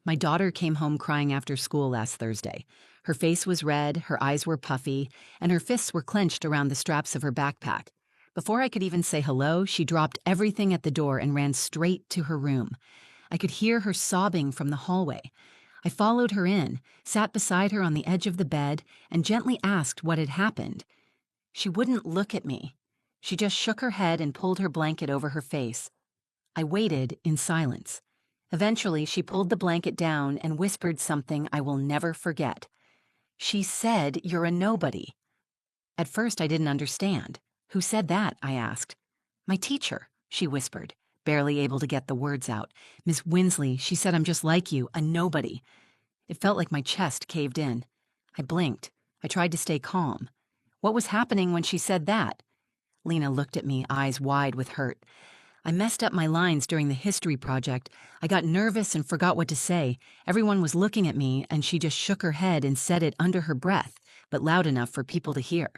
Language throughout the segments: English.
My daughter came home crying after school last Thursday. Her face was red, her eyes were puffy, and her fists were clenched around the straps of her backpack. Before I could even say hello, she dropped everything at the door and ran straight to her room. I could hear her sobbing from the hallway. I followed her in, sat beside her on the edge of the bed, and gently asked what had happened. She wouldn't look at me. She just shook her head and pulled her blanket over her face. I waited in silence. Eventually, she pulled the blanket down and whispered something I will never forget. She said, "You're a nobody." At first, I didn't understand. "Who said that?" I asked. "My teacher," she whispered, barely able to get the words out. "Miss Winsley, she said I'm just like you, a nobody." It felt like my chest caved in. I blinked. I tried to stay calm. What was happening when she said that? Lena looked at me, eyes wide with hurt. I messed up my lines during the history project. I got nervous and forgot what to say. Everyone was looking at me, and she just shook her head and said it under her breath, but loud enough for people to hear.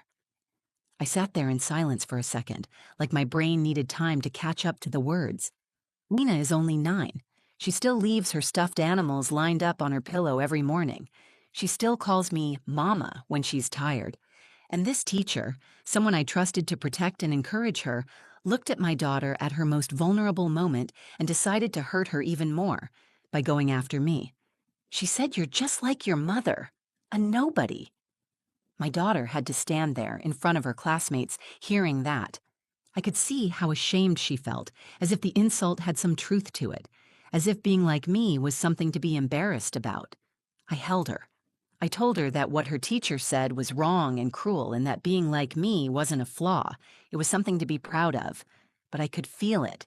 I sat there in silence for a second, like my brain needed time to catch up to the words. Lena is only 9. She still leaves her stuffed animals lined up on her pillow every morning. She still calls me Mama when she's tired. And this teacher, someone I trusted to protect and encourage her, looked at my daughter at her most vulnerable moment and decided to hurt her even more by going after me. She said, "You're just like your mother, a nobody." My daughter had to stand there in front of her classmates hearing that. I could see how ashamed she felt, as if the insult had some truth to it, as if being like me was something to be embarrassed about. I held her. I told her that what her teacher said was wrong and cruel and that being like me wasn't a flaw. It was something to be proud of. But I could feel it.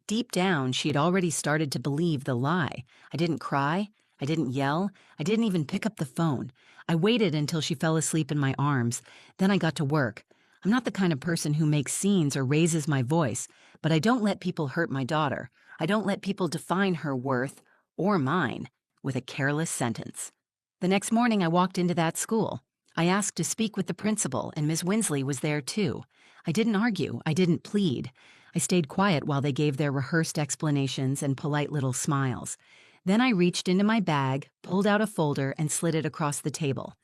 Deep down, she had already started to believe the lie. I didn't cry. I didn't yell. I didn't even pick up the phone. I waited until she fell asleep in my arms. Then I got to work. I'm not the kind of person who makes scenes or raises my voice, but I don't let people hurt my daughter. I don't let people define her worth, or mine, with a careless sentence. The next morning, I walked into that school. I asked to speak with the principal, and Miss Winsley was there too. I didn't argue. I didn't plead. I stayed quiet while they gave their rehearsed explanations and polite little smiles. Then I reached into my bag, pulled out a folder, and slid it across the table.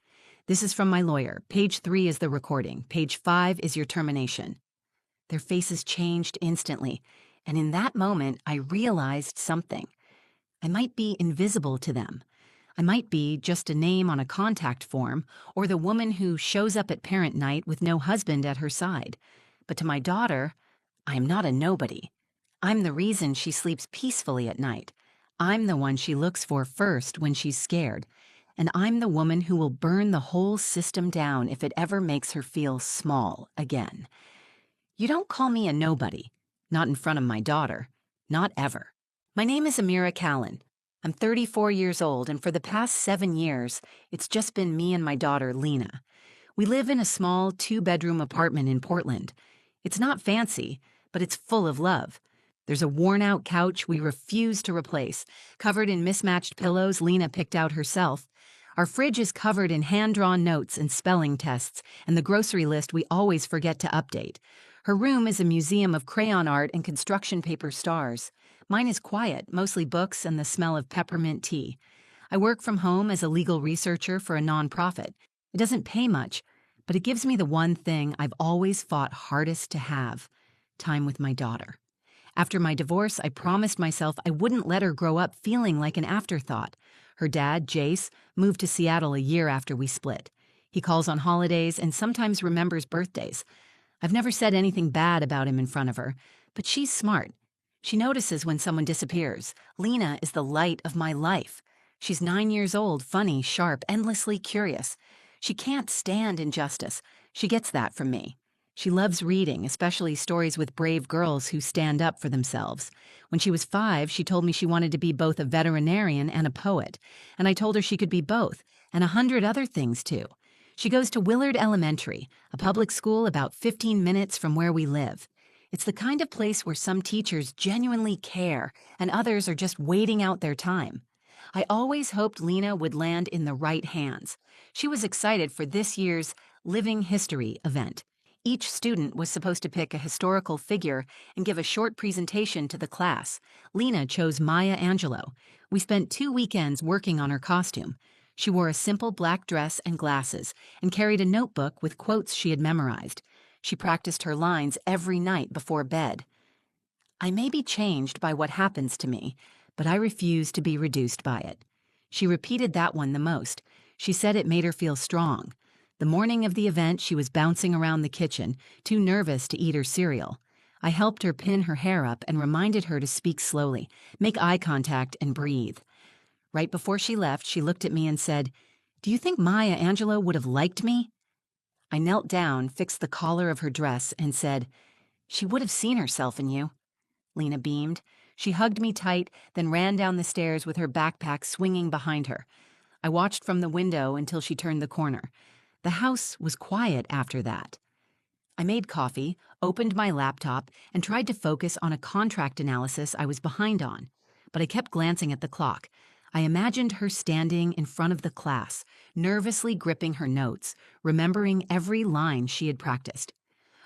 "This is from my lawyer. Page 3 is the recording. Page 5 is your termination." Their faces changed instantly, and in that moment, I realized something. I might be invisible to them. I might be just a name on a contact form, or the woman who shows up at parent night with no husband at her side. But to my daughter, I am not a nobody. I'm the reason she sleeps peacefully at night. I'm the one she looks for first when she's scared. And I'm the woman who will burn the whole system down if it ever makes her feel small again. You don't call me a nobody. Not in front of my daughter. Not ever. My name is Amira Callan. I'm 34 years old, and for the past 7 years, it's just been me and my daughter, Lena. We live in a small 2-bedroom apartment in Portland. It's not fancy, but it's full of love. There's a worn-out couch we refuse to replace, covered in mismatched pillows Lena picked out herself. Our fridge is covered in hand-drawn notes and spelling tests, and the grocery list we always forget to update. Her room is a museum of crayon art and construction paper stars. Mine is quiet, mostly books and the smell of peppermint tea. I work from home as a legal researcher for a nonprofit. It doesn't pay much, but it gives me the one thing I've always fought hardest to have: time with my daughter. After my divorce, I promised myself I wouldn't let her grow up feeling like an afterthought. Her dad, Jace, moved to Seattle a year after we split. He calls on holidays and sometimes remembers birthdays. I've never said anything bad about him in front of her, but she's smart. She notices when someone disappears. Lena is the light of my life. She's 9 years old, funny, sharp, endlessly curious. She can't stand injustice. She gets that from me. She loves reading, especially stories with brave girls who stand up for themselves. When she was 5, she told me she wanted to be both a veterinarian and a poet, and I told her she could be both, and 100 other things too. She goes to Willard Elementary, a public school about 15 minutes from where we live. It's the kind of place where some teachers genuinely care and others are just waiting out their time. I always hoped Lena would land in the right hands. She was excited for this year's Living History event. Each student was supposed to pick a historical figure and give a short presentation to the class. Lena chose Maya Angelou. We spent 2 weekends working on her costume. She wore a simple black dress and glasses and carried a notebook with quotes she had memorized. She practiced her lines every night before bed. I may be changed by what happens to me, but I refuse to be reduced by it. She repeated that one the most. She said it made her feel strong. The morning of the event, she was bouncing around the kitchen, too nervous to eat her cereal. I helped her pin her hair up and reminded her to speak slowly, make eye contact, and breathe. Right before she left, she looked at me and said, "Do you think Maya Angelou would have liked me?" I knelt down, fixed the collar of her dress, and said, "She would have seen herself in you." Lena beamed. She hugged me tight, then ran down the stairs with her backpack swinging behind her. I watched from the window until she turned the corner. The house was quiet after that. I made coffee, opened my laptop, and tried to focus on a contract analysis I was behind on. But I kept glancing at the clock. I imagined her standing in front of the class, nervously gripping her notes, remembering every line she had practiced.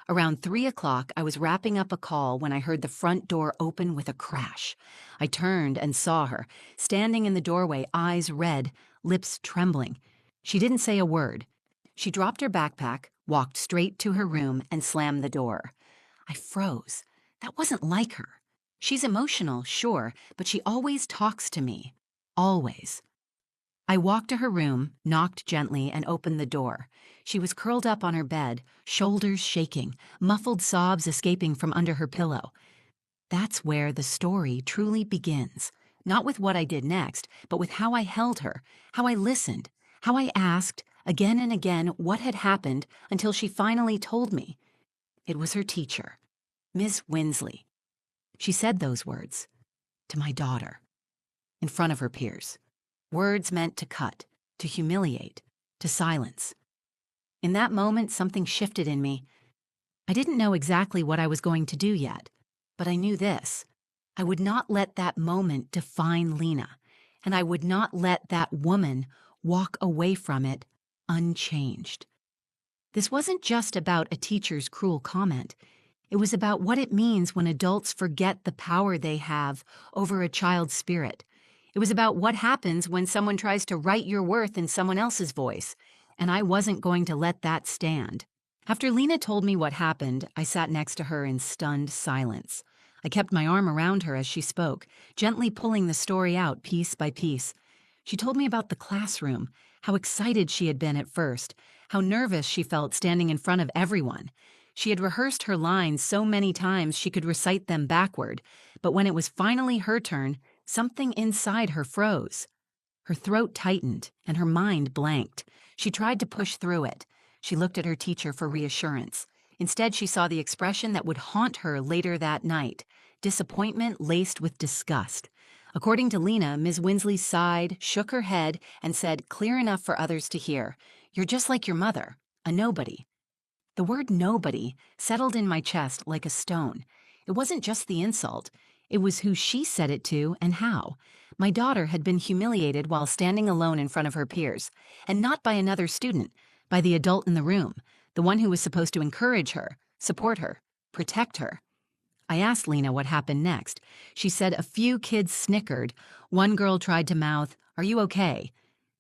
Around 3 o'clock, I was wrapping up a call when I heard the front door open with a crash. I turned and saw her, standing in the doorway, eyes red, lips trembling. She didn't say a word. She dropped her backpack, walked straight to her room, and slammed the door. I froze. That wasn't like her. She's emotional, sure, but she always talks to me. Always. I walked to her room, knocked gently, and opened the door. She was curled up on her bed, shoulders shaking, muffled sobs escaping from under her pillow. That's where the story truly begins. Not with what I did next, but with how I held her, how I listened, how I asked, again and again, what had happened until she finally told me. It was her teacher, Miss Winsley. She said those words to my daughter, in front of her peers. Words meant to cut, to humiliate, to silence. In that moment, something shifted in me. I didn't know exactly what I was going to do yet, but I knew this. I would not let that moment define Lena, and I would not let that woman walk away from it unchanged. This wasn't just about a teacher's cruel comment. It was about what it means when adults forget the power they have over a child's spirit. It was about what happens when someone tries to write your worth in someone else's voice, and I wasn't going to let that stand. After Lena told me what happened, I sat next to her in stunned silence. I kept my arm around her as she spoke, gently pulling the story out piece by piece. She told me about the classroom, how excited she had been at first, how nervous she felt standing in front of everyone. She had rehearsed her lines so many times she could recite them backward, but when it was finally her turn, something inside her froze. Her throat tightened and her mind blanked. She tried to push through it. She looked at her teacher for reassurance. Instead, she saw the expression that would haunt her later that night, disappointment laced with disgust. According to Lena, Ms. Winsley sighed, shook her head, and said, clear enough for others to hear, "You're just like your mother, a nobody." The word nobody settled in my chest like a stone. It wasn't just the insult. It was who she said it to and how. My daughter had been humiliated while standing alone in front of her peers, and not by another student, by the adult in the room, the one who was supposed to encourage her, support her, protect her. I asked Lena what happened next. She said a few kids snickered. One girl tried to mouth, "Are you okay?"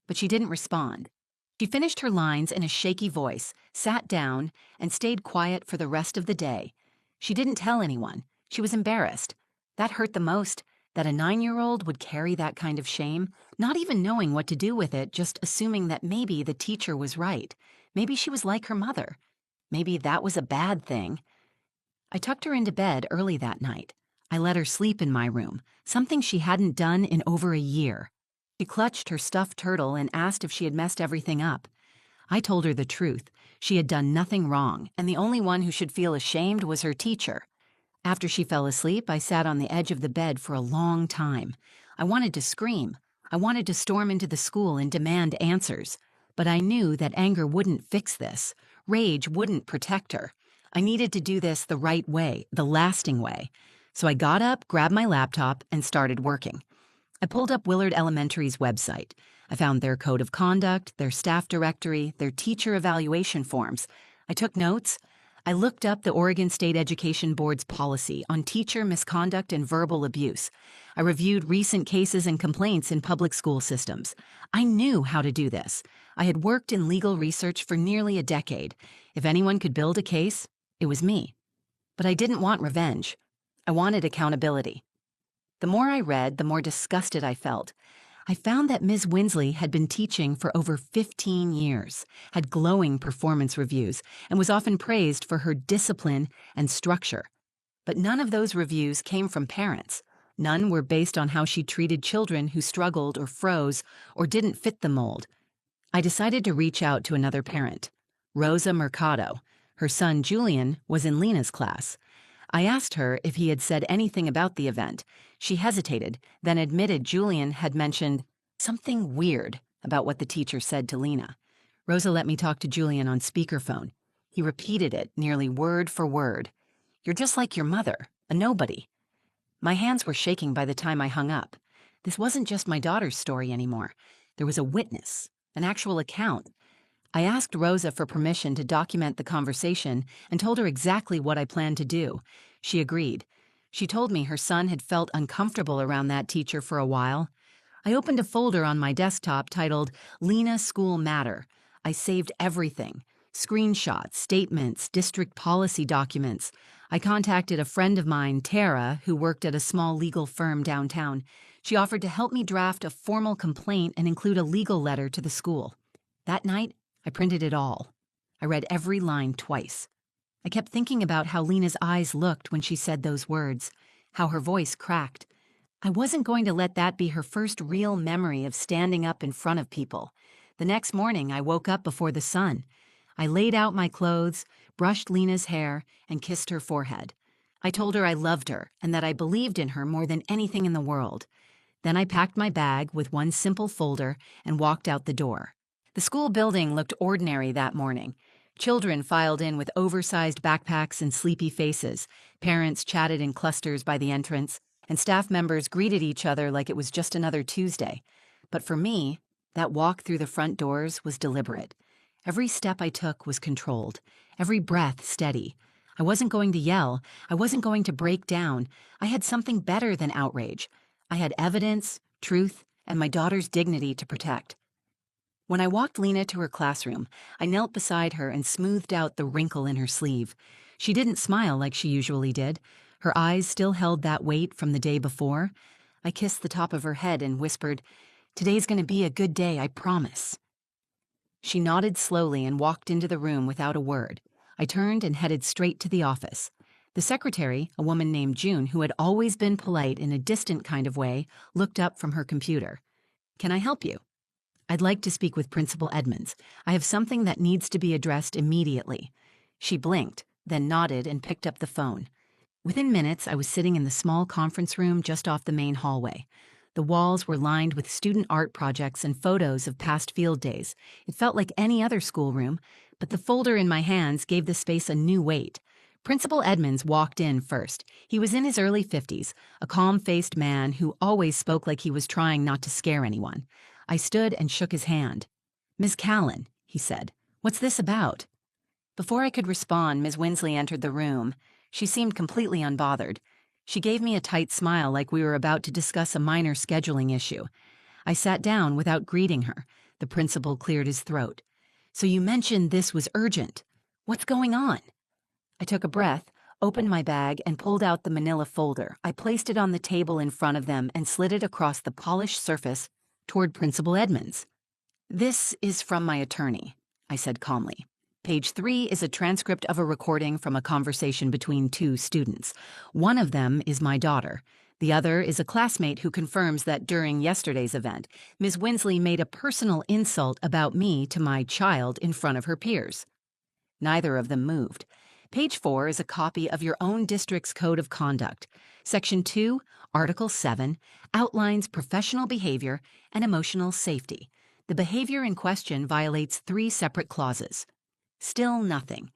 But she didn't respond. She finished her lines in a shaky voice, sat down, and stayed quiet for the rest of the day. She didn't tell anyone. She was embarrassed. That hurt the most, that a 9-year-old would carry that kind of shame, not even knowing what to do with it, just assuming that maybe the teacher was right. Maybe she was like her mother. Maybe that was a bad thing. I tucked her into bed early that night. I let her sleep in my room, something she hadn't done in over a year. She clutched her stuffed turtle and asked if she had messed everything up. I told her the truth. She had done nothing wrong, and the only one who should feel ashamed was her teacher. After she fell asleep, I sat on the edge of the bed for a long time. I wanted to scream. I wanted to storm into the school and demand answers. But I knew that anger wouldn't fix this. Rage wouldn't protect her. I needed to do this the right way, the lasting way. So I got up, grabbed my laptop, and started working. I pulled up Willard Elementary's website. I found their code of conduct, their staff directory, their teacher evaluation forms. I took notes. I looked up the Oregon State Education Board's policy on teacher misconduct and verbal abuse. I reviewed recent cases and complaints in public school systems. I knew how to do this. I had worked in legal research for nearly a decade. If anyone could build a case, it was me. But I didn't want revenge. I wanted accountability. The more I read, the more disgusted I felt. I found that Ms. Winsley had been teaching for over 15 years, had glowing performance reviews, and was often praised for her discipline and structure. But none of those reviews came from parents. None were based on how she treated children who struggled or froze or didn't fit the mold. I decided to reach out to another parent, Rosa Mercado. Her son, Julian, was in Lena's class. I asked her if he had said anything about the event. She hesitated, then admitted Julian had mentioned something weird about what the teacher said to Lena. Rosa let me talk to Julian on speakerphone. He repeated it nearly word for word. "You're just like your mother, a nobody." My hands were shaking by the time I hung up. This wasn't just my daughter's story anymore. There was a witness, an actual account. I asked Rosa for permission to document the conversation and told her exactly what I planned to do. She agreed. She told me her son had felt uncomfortable around that teacher for a while. I opened a folder on my desktop titled Lena School Matter. I saved everything: screenshots, statements, district policy documents. I contacted a friend of mine, Tara, who worked at a small legal firm downtown. She offered to help me draft a formal complaint and include a legal letter to the school. That night, I printed it all. I read every line twice. I kept thinking about how Lena's eyes looked when she said those words, how her voice cracked. I wasn't going to let that be her first real memory of standing up in front of people. The next morning, I woke up before the sun. I laid out my clothes, brushed Lena's hair, and kissed her forehead. I told her I loved her and that I believed in her more than anything in the world. Then I packed my bag with one simple folder and walked out the door. The school building looked ordinary that morning. Children filed in with oversized backpacks and sleepy faces. Parents chatted in clusters by the entrance, and staff members greeted each other like it was just another Tuesday. But for me, that walk through the front doors was deliberate. Every step I took was controlled, every breath steady. I wasn't going to yell. I wasn't going to break down. I had something better than outrage. I had evidence, truth, and my daughter's dignity to protect. When I walked Lena to her classroom, I knelt beside her and smoothed out the wrinkle in her sleeve. She didn't smile like she usually did. Her eyes still held that weight from the day before. I kissed the top of her head and whispered, "Today's going to be a good day, I promise." She nodded slowly and walked into the room without a word. I turned and headed straight to the office. The secretary, a woman named June, who had always been polite in a distant kind of way, looked up from her computer. "Can I help you?" "I'd like to speak with Principal Edmonds. I have something that needs to be addressed immediately." She blinked, then nodded and picked up the phone. Within minutes, I was sitting in the small conference room just off the main hallway. The walls were lined with student art projects and photos of past field days. It felt like any other schoolroom, but the folder in my hands gave the space a new weight. Principal Edmonds walked in first. He was in his early 50s, a calm-faced man who always spoke like he was trying not to scare anyone. I stood and shook his hand. "Ms. Callan," he said, "what's this about?" Before I could respond, Ms. Winsley entered the room. She seemed completely unbothered. She gave me a tight smile like we were about to discuss a minor scheduling issue. I sat down without greeting her. The principal cleared his throat. "So you mentioned this was urgent. What's going on?" I took a breath, opened my bag, and pulled out the manila folder. I placed it on the table in front of them and slid it across the polished surface toward Principal Edmonds. "This is from my attorney," I said calmly. Page 3 is a transcript of a recording from a conversation between two students. One of them is my daughter. The other is a classmate who confirms that during yesterday's event, Ms. Winsley made a personal insult about me to my child in front of her peers. Neither of them moved. Page 4 is a copy of your own district's Code of Conduct. Section 2, Article 7, outlines professional behavior and emotional safety. The behavior in question violates 3 separate clauses. Still nothing.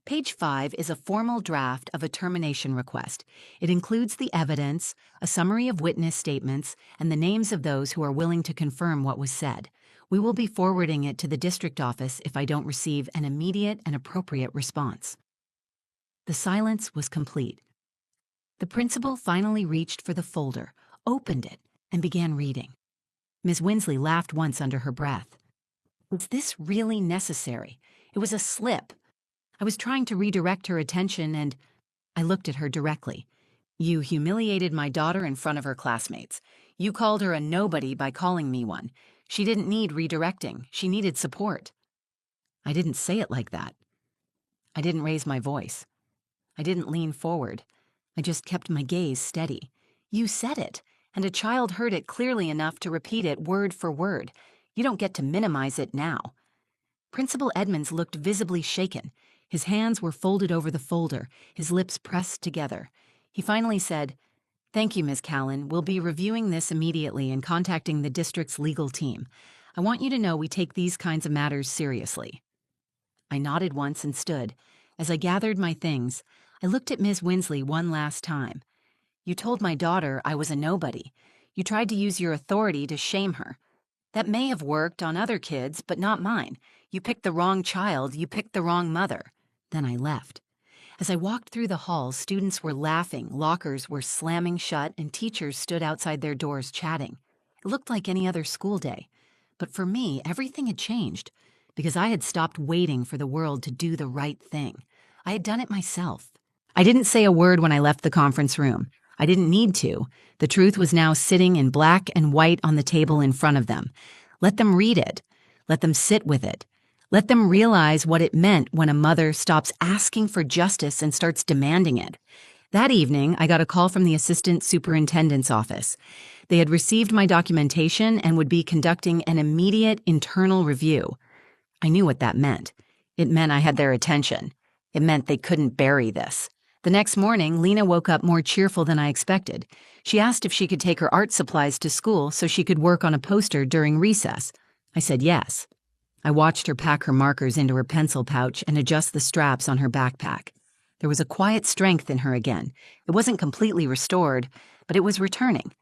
Page 5 is a formal draft of a termination request. It includes the evidence, a summary of witness statements, and the names of those who are willing to confirm what was said. We will be forwarding it to the district office if I don't receive an immediate and appropriate response. The silence was complete. The principal finally reached for the folder, opened it, and began reading. Miss Winsley laughed once under her breath. Was this really necessary? It was a slip. I was trying to redirect her attention, and I looked at her directly. You humiliated my daughter in front of her classmates. You called her a nobody by calling me one. She didn't need redirecting. She needed support. I didn't say it like that. I didn't raise my voice. I didn't lean forward. I just kept my gaze steady. You said it, and a child heard it clearly enough to repeat it word for word. You don't get to minimize it now. Principal Edmonds looked visibly shaken. His hands were folded over the folder, his lips pressed together. He finally said, "Thank you, Ms. Callan. We'll be reviewing this immediately and contacting the district's legal team. I want you to know we take these kinds of matters seriously." I nodded once and stood. As I gathered my things, I looked at Ms. Winsley one last time. You told my daughter I was a nobody. You tried to use your authority to shame her. That may have worked on other kids, but not mine. You picked the wrong child, you picked the wrong mother. Then I left. As I walked through the halls, students were laughing, lockers were slamming shut, and teachers stood outside their doors chatting. It looked like any other school day. But for me, everything had changed, because I had stopped waiting for the world to do the right thing. I had done it myself. I didn't say a word when I left the conference room. I didn't need to. The truth was now sitting in black and white on the table in front of them. Let them read it. Let them sit with it. Let them realize what it meant when a mother stops asking for justice and starts demanding it. That evening, I got a call from the assistant superintendent's office. They had received my documentation and would be conducting an immediate internal review. I knew what that meant. It meant I had their attention. It meant they couldn't bury this. The next morning, Lena woke up more cheerful than I expected. She asked if she could take her art supplies to school so she could work on a poster during recess. I said yes. I watched her pack her markers into her pencil pouch and adjust the straps on her backpack. There was a quiet strength in her again. It wasn't completely restored, but it was returning.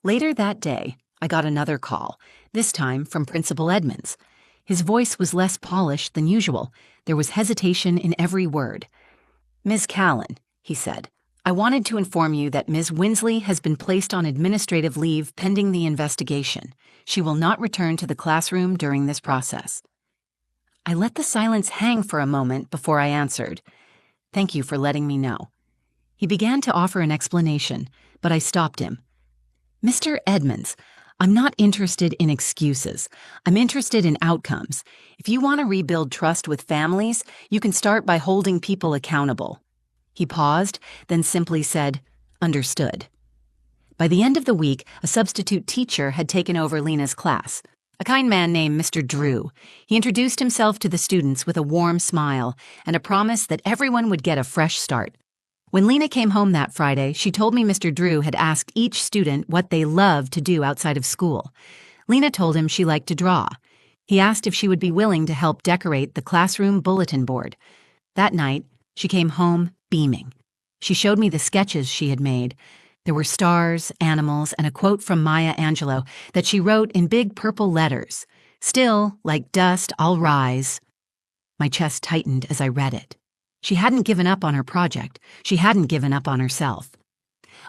Later that day, I got another call, this time from Principal Edmonds. His voice was less polished than usual. There was hesitation in every word. "Ms. Callan," he said, "I wanted to inform you that Ms. Winsley has been placed on administrative leave pending the investigation. She will not return to the classroom during this process." I let the silence hang for a moment before I answered, "Thank you for letting me know." He began to offer an explanation, but I stopped him. "Mr. Edmonds, I'm not interested in excuses. I'm interested in outcomes. If you want to rebuild trust with families, you can start by holding people accountable." He paused, then simply said, "Understood." By the end of the week, a substitute teacher had taken over Lena's class. A kind man named Mr. Drew. He introduced himself to the students with a warm smile and a promise that everyone would get a fresh start. When Lena came home that Friday, she told me Mr. Drew had asked each student what they loved to do outside of school. Lena told him she liked to draw. He asked if she would be willing to help decorate the classroom bulletin board. That night, she came home beaming. She showed me the sketches she had made. There were stars, animals, and a quote from Maya Angelou that she wrote in big purple letters. "Still, like dust, I'll rise." My chest tightened as I read it. She hadn't given up on her project. She hadn't given up on herself.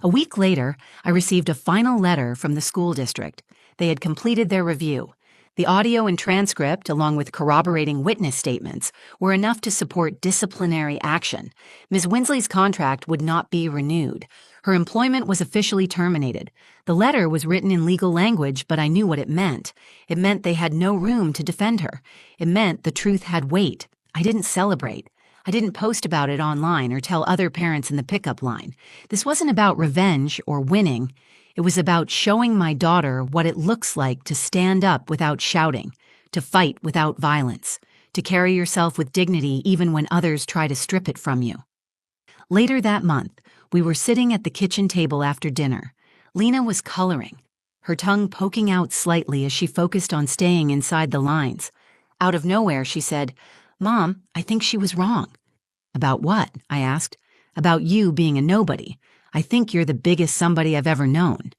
A week later, I received a final letter from the school district. They had completed their review. The audio and transcript, along with corroborating witness statements, were enough to support disciplinary action. Ms. Winsley's contract would not be renewed. Her employment was officially terminated. The letter was written in legal language, but I knew what it meant. It meant they had no room to defend her. It meant the truth had weight. I didn't celebrate. I didn't post about it online or tell other parents in the pickup line. This wasn't about revenge or winning. It was about showing my daughter what it looks like to stand up without shouting, to fight without violence, to carry yourself with dignity even when others try to strip it from you. Later that month, we were sitting at the kitchen table after dinner. Lena was coloring, her tongue poking out slightly as she focused on staying inside the lines. Out of nowhere, she said, "Mom, I think she was wrong." "About what?" I asked. "About you being a nobody. I think you're the biggest somebody I've ever known."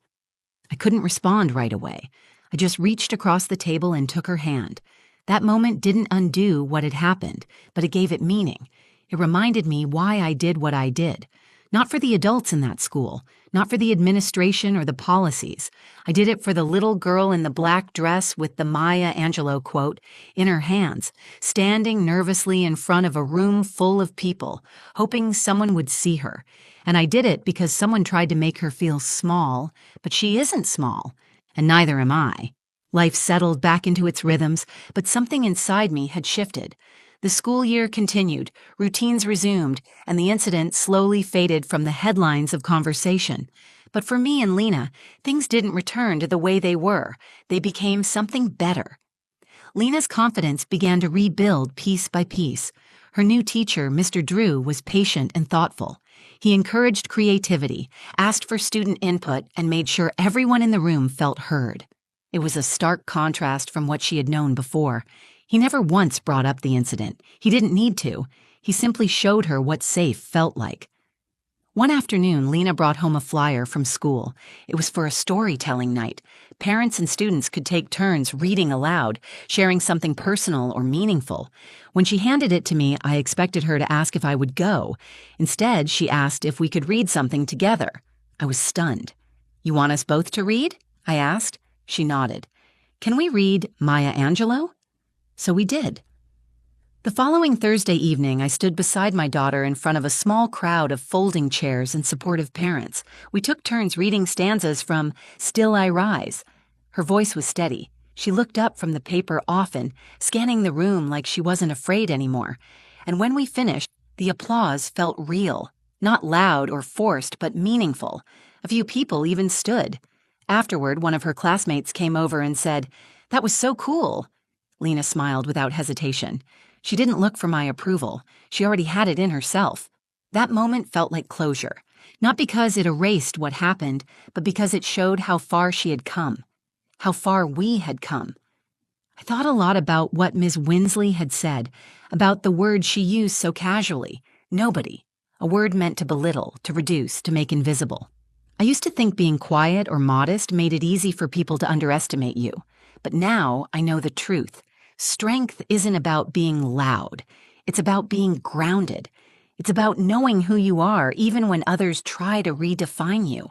I couldn't respond right away. I just reached across the table and took her hand. That moment didn't undo what had happened, but it gave it meaning. It reminded me why I did what I did. Not for the adults in that school, not for the administration or the policies. I did it for the little girl in the black dress with the Maya Angelou quote in her hands, standing nervously in front of a room full of people, hoping someone would see her. And I did it because someone tried to make her feel small, but she isn't small, and neither am I. Life settled back into its rhythms, but something inside me had shifted. The school year continued, routines resumed, and the incident slowly faded from the headlines of conversation. But for me and Lena, things didn't return to the way they were. They became something better. Lena's confidence began to rebuild piece by piece. Her new teacher, Mr. Drew, was patient and thoughtful. He encouraged creativity, asked for student input, and made sure everyone in the room felt heard. It was a stark contrast from what she had known before. He never once brought up the incident. He didn't need to. He simply showed her what safe felt like. One afternoon, Lena brought home a flyer from school. It was for a storytelling night. Parents and students could take turns reading aloud, sharing something personal or meaningful. When she handed it to me, I expected her to ask if I would go. Instead, she asked if we could read something together. I was stunned. "You want us both to read?" I asked. She nodded. "Can we read Maya Angelou?" So we did. The following Thursday evening, I stood beside my daughter in front of a small crowd of folding chairs and supportive parents. We took turns reading stanzas from Still I Rise. Her voice was steady. She looked up from the paper often, scanning the room like she wasn't afraid anymore. And when we finished, the applause felt real, not loud or forced, but meaningful. A few people even stood. Afterward, one of her classmates came over and said, "That was so cool." Lena smiled without hesitation. She didn't look for my approval. She already had it in herself. That moment felt like closure, not because it erased what happened, but because it showed how far she had come, how far we had come. I thought a lot about what Ms. Winsley had said, about the word she used so casually, nobody, a word meant to belittle, to reduce, to make invisible. I used to think being quiet or modest made it easy for people to underestimate you, but now I know the truth. Strength isn't about being loud. It's about being grounded. It's about knowing who you are even when others try to redefine you.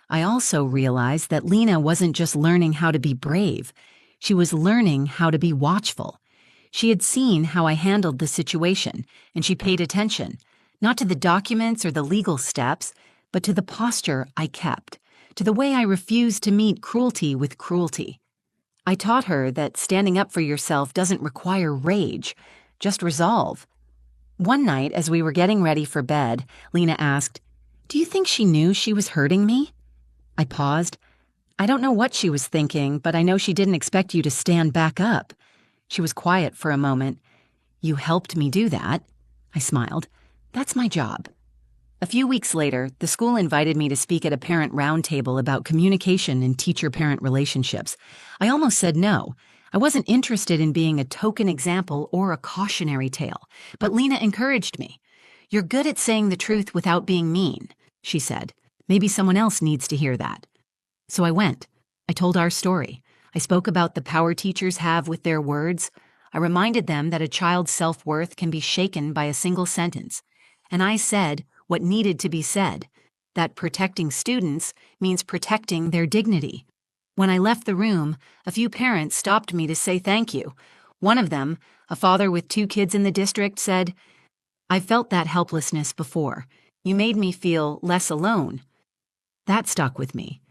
I also realized that Lena wasn't just learning how to be brave. She was learning how to be watchful. She had seen how I handled the situation, and she paid attention, not to the documents or the legal steps, but to the posture I kept, to the way I refused to meet cruelty with cruelty. I taught her that standing up for yourself doesn't require rage, just resolve. One night, as we were getting ready for bed, Lena asked, "Do you think she knew she was hurting me?" I paused. "I don't know what she was thinking, but I know she didn't expect you to stand back up." She was quiet for a moment. "You helped me do that." I smiled. "That's my job." A few weeks later, the school invited me to speak at a parent roundtable about communication and teacher-parent relationships. I almost said no. I wasn't interested in being a token example or a cautionary tale, but Lena encouraged me. "You're good at saying the truth without being mean," she said. "Maybe someone else needs to hear that." So I went. I told our story. I spoke about the power teachers have with their words. I reminded them that a child's self-worth can be shaken by a single sentence. And I said what needed to be said, that protecting students means protecting their dignity. When I left the room, a few parents stopped me to say thank you. One of them, a father with 2 kids in the district, said, "I felt that helplessness before. You made me feel less alone." That stuck with me.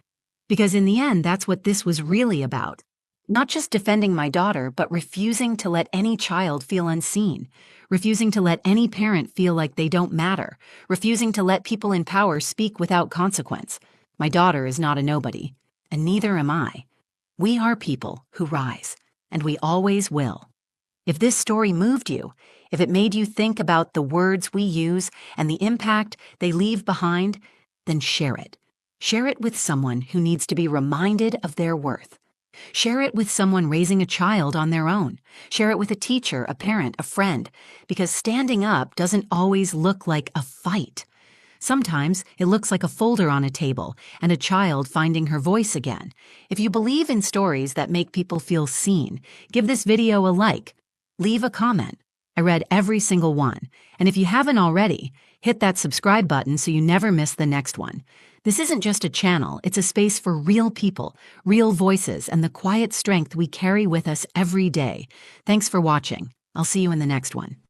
Because in the end, that's what this was really about. Not just defending my daughter, but refusing to let any child feel unseen, refusing to let any parent feel like they don't matter, refusing to let people in power speak without consequence. My daughter is not a nobody, and neither am I. We are people who rise, and we always will. If this story moved you, if it made you think about the words we use and the impact they leave behind, then share it. Share it with someone who needs to be reminded of their worth. Share it with someone raising a child on their own. Share it with a teacher, a parent, a friend, because standing up doesn't always look like a fight. Sometimes it looks like a folder on a table and a child finding her voice again. If you believe in stories that make people feel seen, give this video a like, leave a comment. I read every single one, and if you haven't already, hit that subscribe button so you never miss the next one. This isn't just a channel, it's a space for real people, real voices, and the quiet strength we carry with us every day. Thanks for watching. I'll see you in the next one.